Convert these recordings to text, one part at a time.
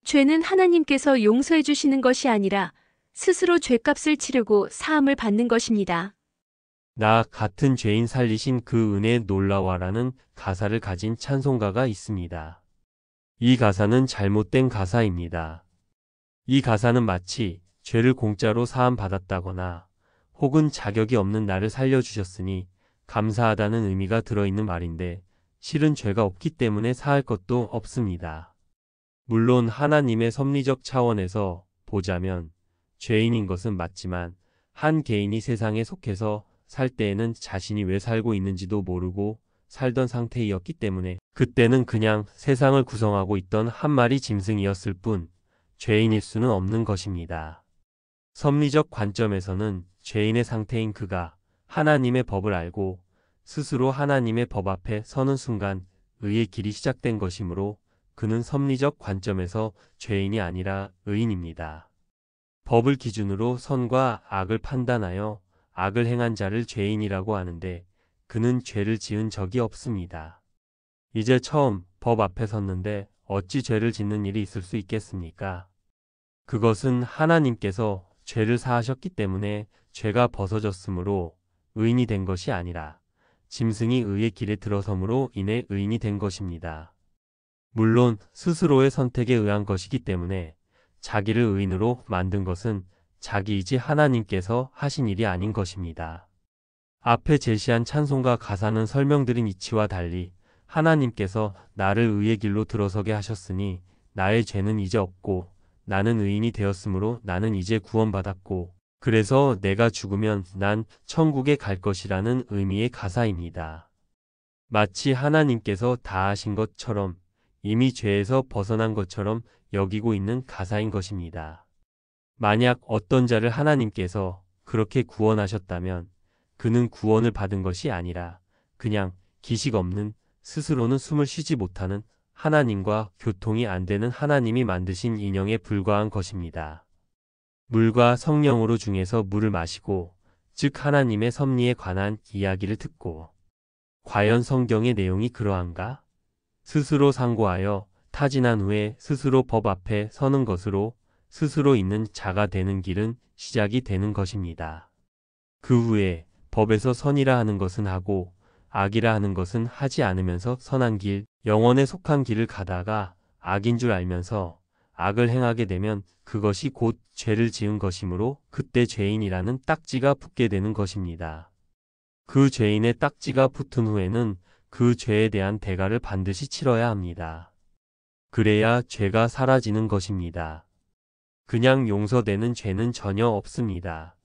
죄는 하나님께서 용서해 주시는 것이 아니라 스스로 죄값을 치르고 사함을 받는 것입니다. 나 같은 죄인 살리신 그 은혜에 놀라워라는 가사를 가진 찬송가가 있습니다. 이 가사는 잘못된 가사입니다. 이 가사는 마치 죄를 공짜로 사함 받았다거나 혹은 자격이 없는 나를 살려주셨으니 감사하다는 의미가 들어있는 말인데 실은 죄가 없기 때문에 사할 것도 없습니다. 물론 하나님의 섭리적 차원에서 보자면 죄인인 것은 맞지만 한 개인이 세상에 속해서 살 때에는 자신이 왜 살고 있는지도 모르고 살던 상태이었기 때문에 그때는 그냥 세상을 구성하고 있던 한 마리 짐승이었을 뿐 죄인일 수는 없는 것입니다. 섭리적 관점에서는 죄인의 상태인 그가 하나님의 법을 알고 스스로 하나님의 법 앞에 서는 순간 의의 길이 시작된 것이므로 그는 섭리적 관점에서 죄인이 아니라 의인입니다. 법을 기준으로 선과 악을 판단하여 악을 행한 자를 죄인이라고 하는데 그는 죄를 지은 적이 없습니다. 이제 처음 법 앞에 섰는데 어찌 죄를 짓는 일이 있을 수 있겠습니까? 그것은 하나님께서 죄를 사하셨기 때문에 죄가 벗어졌으므로 의인이 된 것이 아니라 짐승이 의의 길에 들어섬으로 인해 의인이 된 것입니다. 물론 스스로의 선택에 의한 것이기 때문에 자기를 의인으로 만든 것은 자기이지 하나님께서 하신 일이 아닌 것입니다. 앞에 제시한 찬송가 가사는 설명드린 이치와 달리 하나님께서 나를 의의 길로 들어서게 하셨으니 나의 죄는 이제 없고 나는 의인이 되었으므로 나는 이제 구원받았고 그래서 내가 죽으면 난 천국에 갈 것이라는 의미의 가사입니다. 마치 하나님께서 다 하신 것처럼 이미 죄에서 벗어난 것처럼 여기고 있는 가사인 것입니다. 만약 어떤 자를 하나님께서 그렇게 구원하셨다면 그는 구원을 받은 것이 아니라 그냥 기식 없는 스스로는 숨을 쉬지 못하는 하나님과 교통이 안 되는 하나님이 만드신 인형에 불과한 것입니다. 물과 성령으로 중에서 물을 마시고 즉 하나님의 섭리에 관한 이야기를 듣고 과연 성경의 내용이 그러한가? 스스로 상고하여 타진한 후에 스스로 법 앞에 서는 것으로 스스로 있는 자가 되는 길은 시작이 되는 것입니다. 그 후에 법에서 선이라 하는 것은 하고 악이라 하는 것은 하지 않으면서 선한 길, 영원에 속한 길을 가다가 악인 줄 알면서 악을 행하게 되면 그것이 곧 죄를 지은 것이므로 그때 죄인이라는 딱지가 붙게 되는 것입니다. 그 죄인의 딱지가 붙은 후에는 그 죄에 대한 대가를 반드시 치러야 합니다. 그래야 죄가 사라지는 것입니다. 그냥 용서되는 죄는 전혀 없습니다.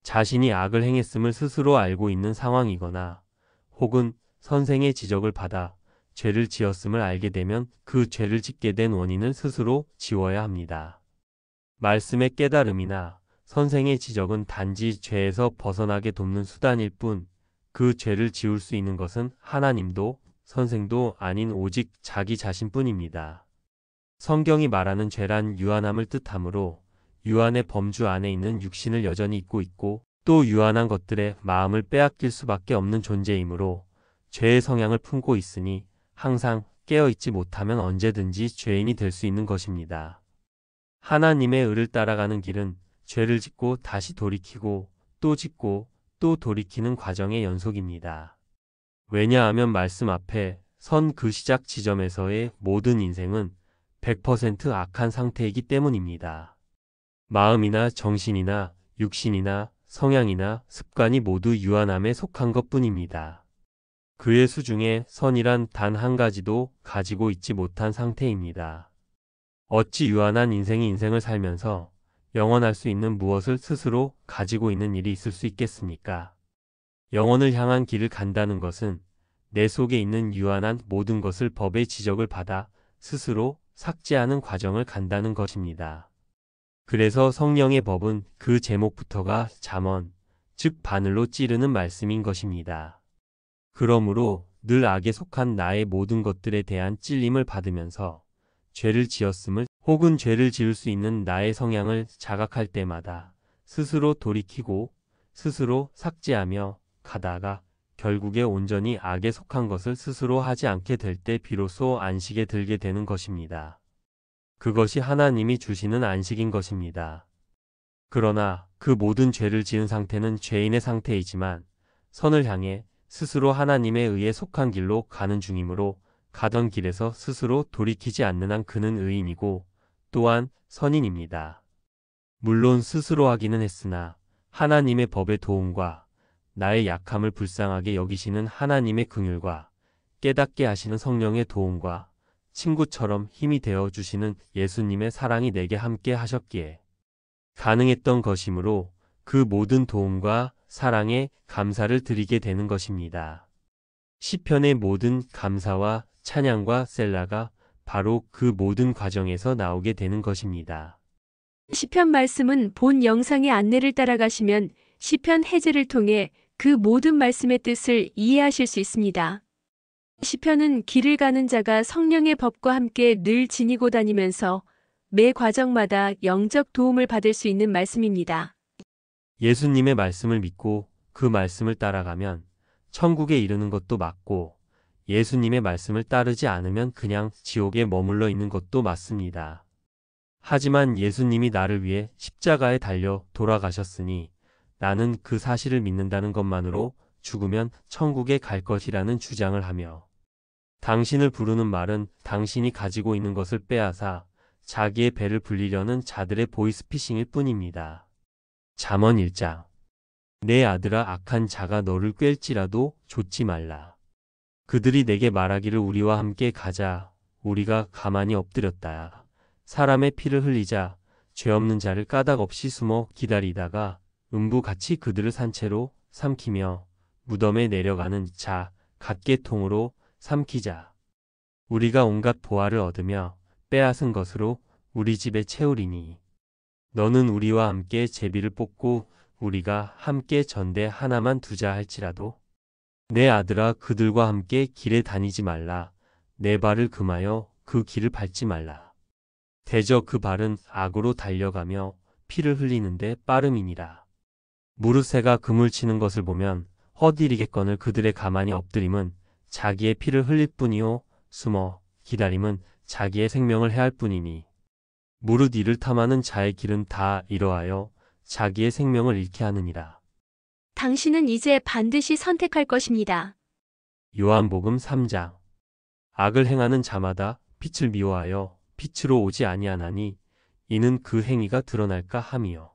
자신이 악을 행했음을 스스로 알고 있는 상황이거나 혹은 선생의 지적을 받아 죄를 지었음을 알게 되면 그 죄를 짓게 된 원인을 스스로 지워야 합니다. 말씀의 깨달음이나 선생의 지적은 단지 죄에서 벗어나게 돕는 수단일 뿐 그 죄를 지울 수 있는 것은 하나님도 선생도 아닌 오직 자기 자신뿐입니다. 성경이 말하는 죄란 유한함을 뜻하므로 유한의 범주 안에 있는 육신을 여전히 입고 있고 또 유한한 것들의 마음을 빼앗길 수밖에 없는 존재이므로 죄의 성향을 품고 있으니 항상 깨어있지 못하면 언제든지 죄인이 될 수 있는 것입니다. 하나님의 의를 따라가는 길은 죄를 짓고 다시 돌이키고 또 짓고 또 돌이키는 과정의 연속입니다. 왜냐하면 말씀 앞에 선 그 시작 지점에서의 모든 인생은 100% 악한 상태이기 때문입니다. 마음이나 정신이나 육신이나 성향이나 습관이 모두 유한함에 속한 것뿐입니다. 그의 수중에 선이란 단 한 가지도 가지고 있지 못한 상태입니다. 어찌 유한한 인생이 인생을 살면서 영원할 수 있는 무엇을 스스로 가지고 있는 일이 있을 수 있겠습니까? 영원을 향한 길을 간다는 것은 내 속에 있는 유한한 모든 것을 법의 지적을 받아 스스로 삭제하는 과정을 간다는 것입니다. 그래서 성령의 법은 그 제목부터가 잠언, 즉 바늘로 찌르는 말씀인 것입니다. 그러므로 늘 악에 속한 나의 모든 것들에 대한 찔림을 받으면서 죄를 지었음을 혹은 죄를 지을 수 있는 나의 성향을 자각할 때마다 스스로 돌이키고 스스로 삭제하며 가다가 결국에 온전히 악에 속한 것을 스스로 하지 않게 될 때 비로소 안식에 들게 되는 것입니다. 그것이 하나님이 주시는 안식인 것입니다. 그러나 그 모든 죄를 지은 상태는 죄인의 상태이지만 선을 향해 스스로 하나님에 의해 속한 길로 가는 중이므로 가던 길에서 스스로 돌이키지 않는 한 그는 의인이고 또한 선인입니다. 물론 스스로 하기는 했으나 하나님의 법의 도움과 나의 약함을 불쌍하게 여기시는 하나님의 긍휼과 깨닫게 하시는 성령의 도움과 친구처럼 힘이 되어 주시는 예수님의 사랑이 내게 함께 하셨기에 가능했던 것이므로 그 모든 도움과 사랑에 감사를 드리게 되는 것입니다. 시편의 모든 감사와 찬양과 셀라가 바로 그 모든 과정에서 나오게 되는 것입니다. 시편 말씀은 본 영상의 안내를 따라가시면 시편 해제를 통해 그 모든 말씀의 뜻을 이해하실 수 있습니다. 시편은 길을 가는 자가 성령의 법과 함께 늘 지니고 다니면서 매 과정마다 영적 도움을 받을 수 있는 말씀입니다. 예수님의 말씀을 믿고 그 말씀을 따라가면 천국에 이르는 것도 맞고 예수님의 말씀을 따르지 않으면 그냥 지옥에 머물러 있는 것도 맞습니다. 하지만 예수님이 나를 위해 십자가에 달려 돌아가셨으니 나는 그 사실을 믿는다는 것만으로 죽으면 천국에 갈 것이라는 주장을 하며 당신을 부르는 말은 당신이 가지고 있는 것을 빼앗아 자기의 배를 불리려는 자들의 보이스피싱일 뿐입니다. 잠언 1장 내 아들아 악한 자가 너를 꿰을지라도 좇지 말라. 그들이 내게 말하기를 우리와 함께 가자. 우리가 가만히 엎드렸다. 사람의 피를 흘리자. 죄 없는 자를 까닭 없이 숨어 기다리다가 음부같이 그들을 산채로 삼키며 무덤에 내려가는 자 갓개통으로 삼키자. 우리가 온갖 보화를 얻으며 빼앗은 것으로 우리 집에 채우리니 너는 우리와 함께 제비를 뽑고 우리가 함께 전대 하나만 두자 할지라도 내 아들아 그들과 함께 길에 다니지 말라. 내 발을 금하여 그 길을 밟지 말라. 대저 그 발은 악으로 달려가며 피를 흘리는데 빠름이니라. 무릇새가 그물 치는 것을 보면 헛일이겠거늘 그들의 가만히 엎드림은 자기의 피를 흘릴 뿐이요 숨어 기다림은 자기의 생명을 해할 뿐이니 무릇 이를 탐하는 자의 길은 다 이러하여 자기의 생명을 잃게 하느니라. 당신은 이제 반드시 선택할 것입니다. 요한복음 3장 악을 행하는 자마다 빛을 미워하여 빛으로 오지 아니하나니 이는 그 행위가 드러날까 함이요.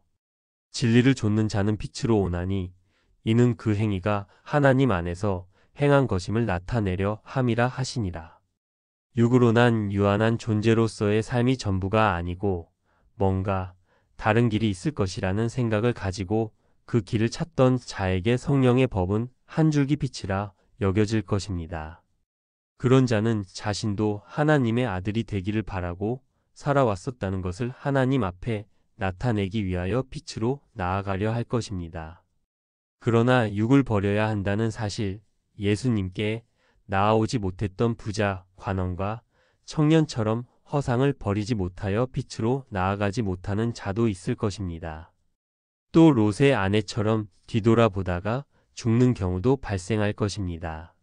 진리를 좇는 자는 빛으로 오나니 이는 그 행위가 하나님 안에서 행한 것임을 나타내려 함이라 하시니라. 육으로 난 유한한 존재로서의 삶이 전부가 아니고 뭔가 다른 길이 있을 것이라는 생각을 가지고 그 길을 찾던 자에게 성령의 법은 한 줄기 빛이라 여겨질 것입니다. 그런 자는 자신도 하나님의 아들이 되기를 바라고 살아왔었다는 것을 하나님 앞에 나타내기 위하여 빛으로 나아가려 할 것입니다. 그러나 육을 버려야 한다는 사실, 예수님께 나아오지 못했던 부자, 관원과 청년처럼 허상을 버리지 못하여 빛으로 나아가지 못하는 자도 있을 것입니다. 또 롯의 아내처럼 뒤돌아보다가 죽는 경우도 발생할 것입니다.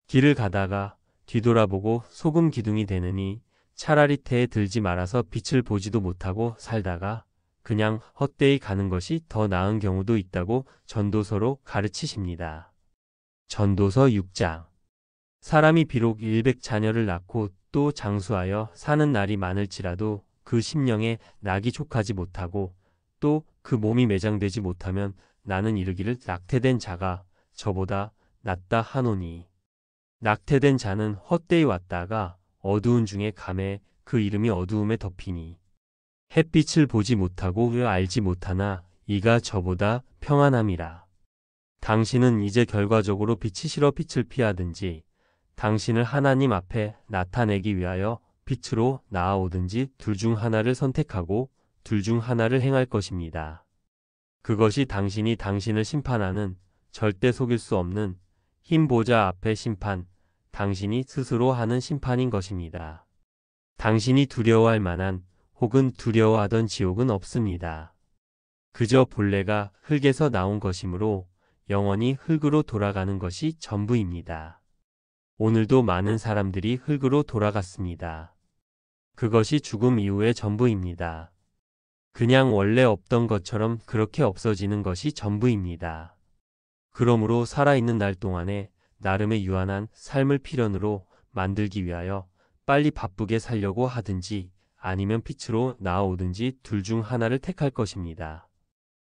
길을 가다가 뒤돌아보고 소금 기둥이 되느니 차라리 태에 들지 말아서 빛을 보지도 못하고 살다가 그냥 헛되이 가는 것이 더 나은 경우도 있다고 전도서로 가르치십니다. 전도서 6장 사람이 비록 100자녀를 낳고 또 장수하여 사는 날이 많을지라도 그 심령에 낙이 촉하지 못하고 또 그 몸이 매장되지 못하면 나는 이르기를 낙태된 자가 저보다 낫다 하노니 낙태된 자는 헛되이 왔다가 어두운 중에 감에 그 이름이 어두움에 덮이니 햇빛을 보지 못하고 알지 못하나 이가 저보다 평안함이라. 당신은 이제 결과적으로 빛이 싫어 빛을 피하든지 당신을 하나님 앞에 나타내기 위하여 빛으로 나아오든지 둘 중 하나를 선택하고 둘 중 하나를 행할 것입니다. 그것이 당신이 당신을 심판하는 절대 속일 수 없는 흰 보좌 앞의 심판, 당신이 스스로 하는 심판인 것입니다. 당신이 두려워할 만한 혹은 두려워하던 지옥은 없습니다. 그저 본래가 흙에서 나온 것이므로 영원히 흙으로 돌아가는 것이 전부입니다. 오늘도 많은 사람들이 흙으로 돌아갔습니다. 그것이 죽음 이후의 전부입니다. 그냥 원래 없던 것처럼 그렇게 없어지는 것이 전부입니다. 그러므로 살아있는 날 동안에 나름의 유한한 삶을 필연으로 만들기 위하여 빨리 바쁘게 살려고 하든지 아니면 빛으로 나아오든지 둘 중 하나를 택할 것입니다.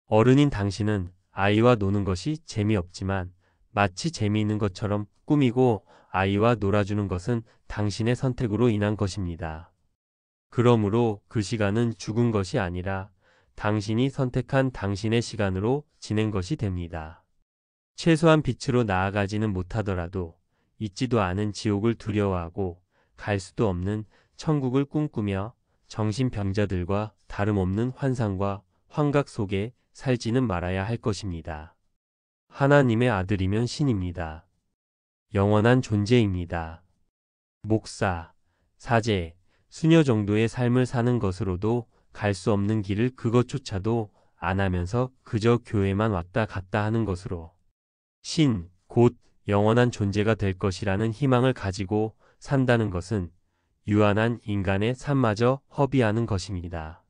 어른인 당신은 아이와 노는 것이 재미없지만 마치 재미있는 것처럼 꾸미고 아이와 놀아주는 것은 당신의 선택으로 인한 것입니다. 그러므로 그 시간은 죽은 것이 아니라 당신이 선택한 당신의 시간으로 지낸 것이 됩니다. 최소한 빛으로 나아가지는 못하더라도 있지도 않은 지옥을 두려워하고 갈 수도 없는 천국을 꿈꾸며 정신병자들과 다름없는 환상과 환각 속에 살지는 말아야 할 것입니다. 하나님의 아들이면 신입니다. 영원한 존재입니다. 목사, 사제, 수녀 정도의 삶을 사는 것으로도 갈 수 없는 길을 그것조차도 안 하면서 그저 교회만 왔다 갔다 하는 것으로 신, 곧 영원한 존재가 될 것이라는 희망을 가지고 산다는 것은 유한한 인간의 삶마저 허비하는 것입니다.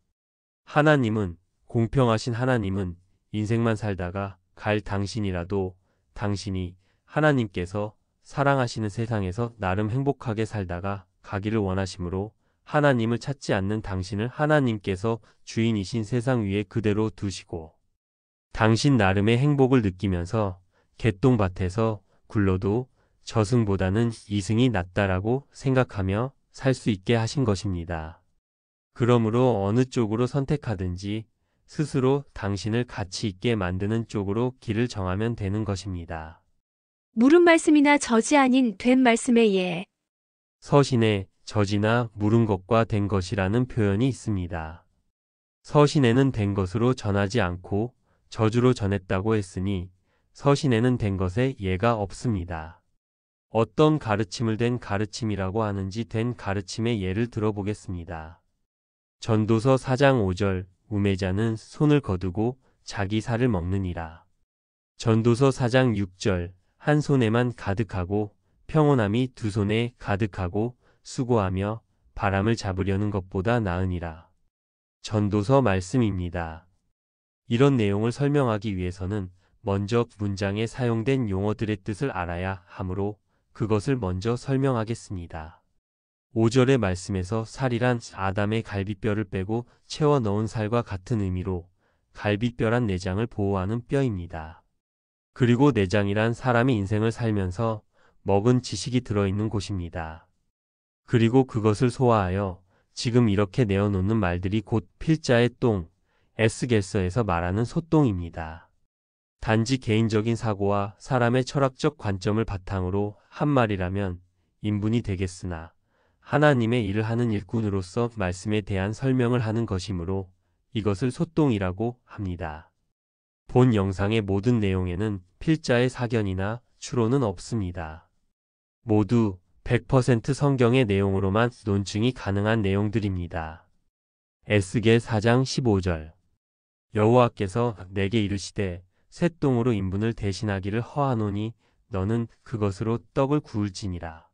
하나님은, 공평하신 하나님은 인생만 살다가 갈 당신이라도 당신이 하나님께서 사랑하시는 세상에서 나름 행복하게 살다가 가기를 원하시므로 하나님을 찾지 않는 당신을 하나님께서 주인이신 세상 위에 그대로 두시고 당신 나름의 행복을 느끼면서 개똥밭에서 굴러도 저승보다는 이승이 낫다라고 생각하며 살 수 있게 하신 것입니다. 그러므로 어느 쪽으로 선택하든지 스스로 당신을 가치 있게 만드는 쪽으로 길을 정하면 되는 것입니다. 물은 말씀이나 저지 아닌 된 말씀의 예. 서신에 저지나 물은 것과 된 것이라는 표현이 있습니다. 서신에는 된 것으로 전하지 않고 저주로 전했다고 했으니 서신에는 된 것에 예가 없습니다. 어떤 가르침을 된 가르침이라고 하는지 된 가르침의 예를 들어보겠습니다. 전도서 4장 5절 우매자는 손을 거두고 자기 살을 먹느니라. 전도서 4장 6절 한 손에만 가득하고 평온함이 두 손에 가득하고 수고하며 바람을 잡으려는 것보다 나으니라. 전도서 말씀입니다. 이런 내용을 설명하기 위해서는 먼저 문장에 사용된 용어들의 뜻을 알아야 하므로 그것을 먼저 설명하겠습니다. 5절의 말씀에서 살이란 아담의 갈비뼈를 빼고 채워 넣은 살과 같은 의미로 갈비뼈란 내장을 보호하는 뼈입니다. 그리고 내장이란 사람이 인생을 살면서 먹은 지식이 들어있는 곳입니다. 그리고 그것을 소화하여 지금 이렇게 내어놓는 말들이 곧 필자의 똥, 에스겔서에서 말하는 소똥입니다. 단지 개인적인 사고와 사람의 철학적 관점을 바탕으로 한 말이라면 인분이 되겠으나 하나님의 일을 하는 일꾼으로서 말씀에 대한 설명을 하는 것이므로 이것을 소똥이라고 합니다. 본 영상의 모든 내용에는 필자의 사견이나 추론은 없습니다. 모두 100% 성경의 내용으로만 논증이 가능한 내용들입니다. 에스겔 4장 15절 여호와께서 내게 이르시되 새 똥으로 인분을 대신하기를 허하노니 너는 그것으로 떡을 구울지니라.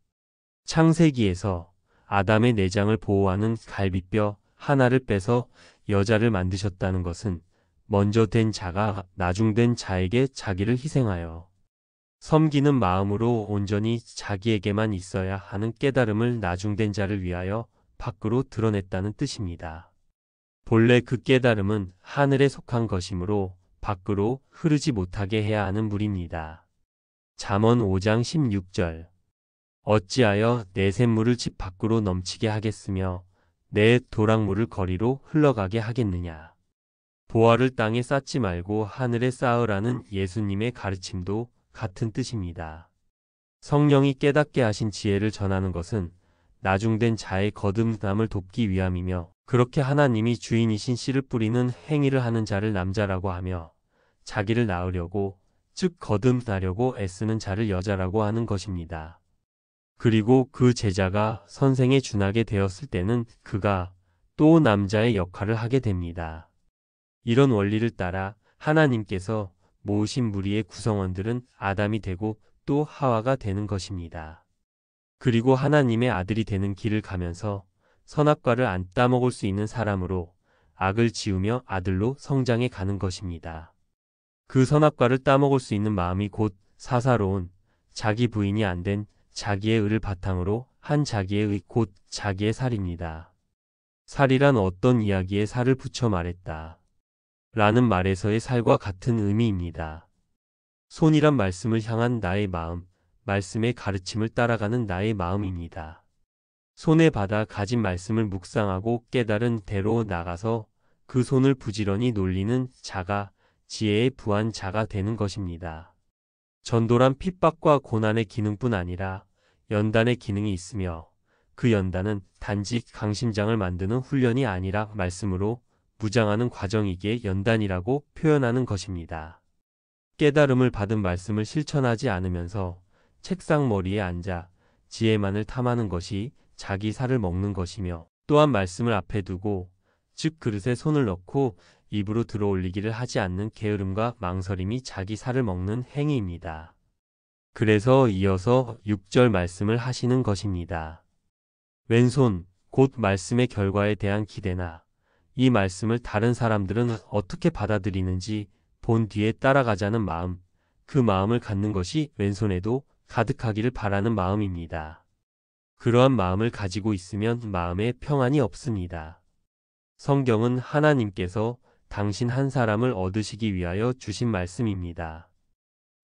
창세기에서 아담의 내장을 보호하는 갈비뼈 하나를 빼서 여자를 만드셨다는 것은 먼저 된 자가 나중 된 자에게 자기를 희생하여 섬기는 마음으로 온전히 자기에게만 있어야 하는 깨달음을 나중 된 자를 위하여 밖으로 드러냈다는 뜻입니다. 본래 그 깨달음은 하늘에 속한 것이므로 밖으로 흐르지 못하게 해야 하는 물입니다. 잠언 5장 16절 어찌하여 내 샘물을 집 밖으로 넘치게 하겠으며 내 도랑물을 거리로 흘러가게 하겠느냐. 보화를 땅에 쌓지 말고 하늘에 쌓으라는 예수님의 가르침도 같은 뜻입니다. 성령이 깨닫게 하신 지혜를 전하는 것은 나중된 자의 거듭남을 돕기 위함이며 그렇게 하나님이 주인이신 씨를 뿌리는 행위를 하는 자를 남자라고 하며 자기를 낳으려고 즉 거듭나려고 애쓰는 자를 여자라고 하는 것입니다. 그리고 그 제자가 선생에 준하게 되었을 때는 그가 또 남자의 역할을 하게 됩니다. 이런 원리를 따라 하나님께서 모으신 무리의 구성원들은 아담이 되고 또 하와가 되는 것입니다. 그리고 하나님의 아들이 되는 길을 가면서 선악과를 안 따먹을 수 있는 사람으로 악을 지으며 아들로 성장해 가는 것입니다. 그 선악과를 따먹을 수 있는 마음이 곧 사사로운 자기 부인이 안 된 자기의 의를 바탕으로 한 자기의 의 곧 자기의 살입니다. 살이란 어떤 이야기에 살을 붙여 말했다. 라는 말에서의 살과 같은 의미입니다. 손이란 말씀을 향한 나의 마음, 말씀의 가르침을 따라가는 나의 마음입니다. 손에 받아 가진 말씀을 묵상하고 깨달은 대로 나가서 그 손을 부지런히 놀리는 자가 지혜의 부한 자가 되는 것입니다. 전도란 핍박과 고난의 기능뿐 아니라 연단의 기능이 있으며 그 연단은 단지 강심장을 만드는 훈련이 아니라 말씀으로 무장하는 과정이기에 연단이라고 표현하는 것입니다. 깨달음을 받은 말씀을 실천하지 않으면서 책상 머리에 앉아 지혜만을 탐하는 것이 자기 살을 먹는 것이며 또한 말씀을 앞에 두고 즉 그릇에 손을 넣고 입으로 들어올리기를 하지 않는 게으름과 망설임이 자기 살을 먹는 행위입니다. 그래서 이어서 6절 말씀을 하시는 것입니다. 왼손, 곧 말씀의 결과에 대한 기대나 이 말씀을 다른 사람들은 어떻게 받아들이는지 본 뒤에 따라가자는 마음, 그 마음을 갖는 것이 왼손에도 가득하기를 바라는 마음입니다. 그러한 마음을 가지고 있으면 마음에 평안이 없습니다. 성경은 하나님께서 당신 한 사람을 얻으시기 위하여 주신 말씀입니다.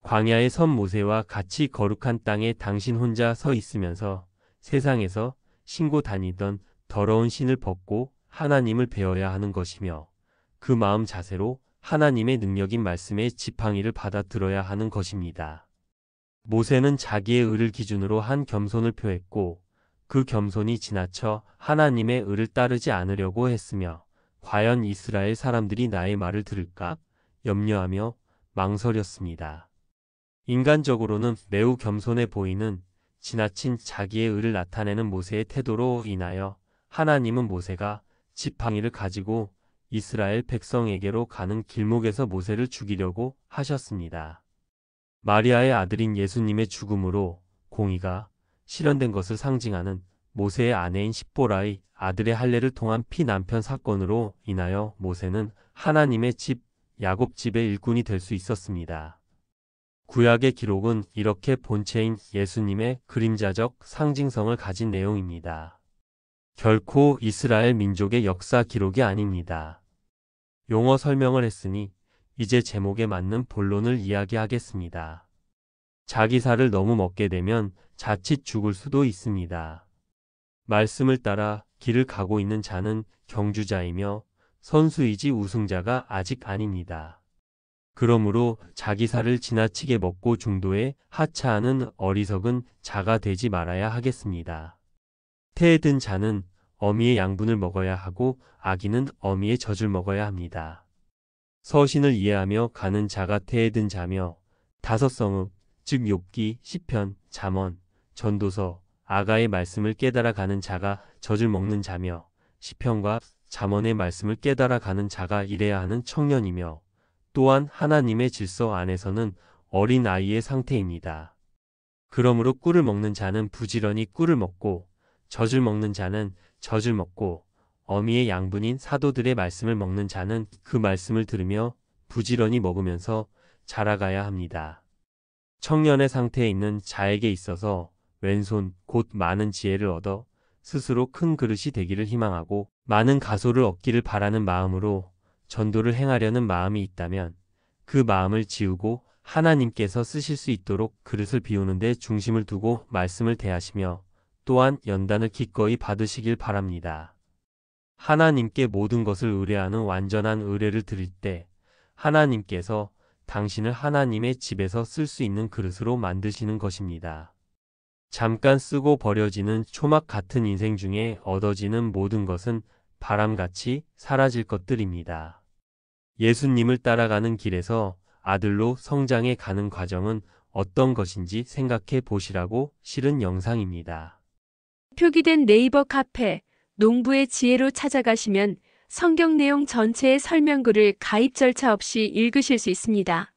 광야의 선 모세와 같이 거룩한 땅에 당신 혼자 서 있으면서 세상에서 신고 다니던 더러운 신을 벗고 하나님을 배워야 하는 것이며 그 마음 자세로 하나님의 능력인 말씀의 지팡이를 받아 들어야 하는 것입니다. 모세는 자기의 의를 기준으로 한 겸손을 표했고 그 겸손이 지나쳐 하나님의 의를 따르지 않으려고 했으며 과연 이스라엘 사람들이 나의 말을 들을까 염려하며 망설였습니다. 인간적으로는 매우 겸손해 보이는 지나친 자기의 의를 나타내는 모세의 태도로 인하여 하나님은 모세가 지팡이를 가지고 이스라엘 백성에게로 가는 길목에서 모세를 죽이려고 하셨습니다. 마리아의 아들인 예수님의 죽음으로 공의가 실현된 것을 상징하는 모세의 아내인 십보라의 아들의 할례를 통한 피난편 사건으로 인하여 모세는 하나님의 집, 야곱 집의 일꾼이 될 수 있었습니다. 구약의 기록은 이렇게 본체인 예수님의 그림자적 상징성을 가진 내용입니다. 결코 이스라엘 민족의 역사 기록이 아닙니다. 용어 설명을 했으니 이제 제목에 맞는 본론을 이야기하겠습니다. 자기 살을 너무 먹게 되면 자칫 죽을 수도 있습니다. 말씀을 따라 길을 가고 있는 자는 경주자이며 선수이지 우승자가 아직 아닙니다. 그러므로 자기 살을 지나치게 먹고 중도에 하차하는 어리석은 자가 되지 말아야 하겠습니다. 태에 든 자는 어미의 양분을 먹어야 하고 아기는 어미의 젖을 먹어야 합니다. 서신을 이해하며 가는 자가 태에 든 자며 다섯 성읍, 즉 욥기, 시편, 잠언, 전도서, 아가의 말씀을 깨달아 가는 자가 젖을 먹는 자며 시편과 잠언의 말씀을 깨달아 가는 자가 이래야 하는 청년이며 또한 하나님의 질서 안에서는 어린 아이의 상태입니다. 그러므로 꿀을 먹는 자는 부지런히 꿀을 먹고 젖을 먹는 자는 젖을 먹고 어미의 양분인 사도들의 말씀을 먹는 자는 그 말씀을 들으며 부지런히 먹으면서 자라가야 합니다. 청년의 상태에 있는 자에게 있어서 왼손 곧 많은 지혜를 얻어 스스로 큰 그릇이 되기를 희망하고 많은 가소를 얻기를 바라는 마음으로 전도를 행하려는 마음이 있다면 그 마음을 지우고 하나님께서 쓰실 수 있도록 그릇을 비우는 데 중심을 두고 말씀을 대하시며 또한 연단을 기꺼이 받으시길 바랍니다. 하나님께 모든 것을 의뢰하는 완전한 의뢰를 드릴 때 하나님께서 당신을 하나님의 집에서 쓸 수 있는 그릇으로 만드시는 것입니다. 잠깐 쓰고 버려지는 초막 같은 인생 중에 얻어지는 모든 것은 바람같이 사라질 것들입니다. 예수님을 따라가는 길에서 아들로 성장해 가는 과정은 어떤 것인지 생각해 보시라고 실은 영상입니다. 표기된 네이버 카페 농부의 지혜로 찾아가시면 성경 내용 전체의 설명글을 가입 절차 없이 읽으실 수 있습니다.